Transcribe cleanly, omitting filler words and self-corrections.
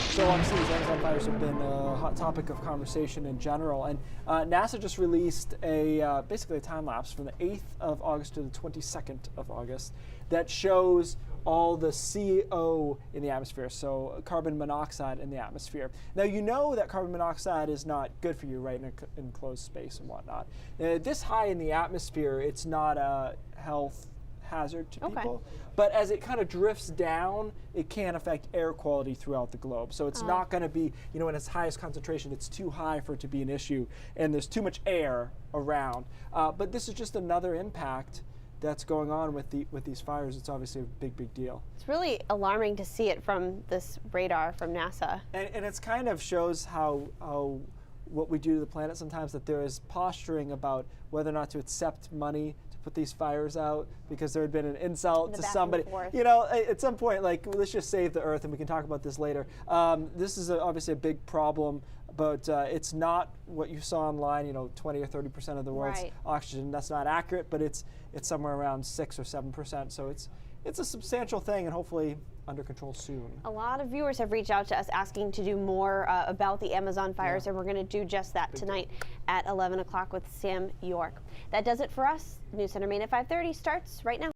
So obviously these Amazon fires have been a hot topic of conversation in general, and NASA just released a basically a time lapse from the 8th of August to the 22nd of August that shows all the CO in the atmosphere, so carbon monoxide in the atmosphere. Now you know that carbon monoxide is not good for you, right, in enclosed space and whatnot. This high in the atmosphere, it's not a health hazard to people, but as it kind of drifts down, it can affect air quality throughout the globe. So it's not going to be, you know, in its highest concentration, it's too high for it to be an issue, and there's too much air around. But this is just another impact that's going on with these fires. It's obviously a big deal. It's really alarming to see it from this radar from NASA. And it's kind of shows how what we do to the planet sometimes, that there is posturing about whether or not to accept money to put these fires out, because there had been an insult to somebody. You know, at some point, like, let's just save the Earth, and we can talk about this later. This is obviously a big problem, but it's not what you saw online, you know, 20 or 30% of the world's oxygen. That's not accurate, but it's somewhere around 6 or 7%. So it's a substantial thing, and hopefully under control soon. A lot of viewers have reached out to us asking to do more about the Amazon fires, and we're going to do just that tonight at 11 o'clock with Sam York. That does it for us. News Center Maine at 5:30 starts right now.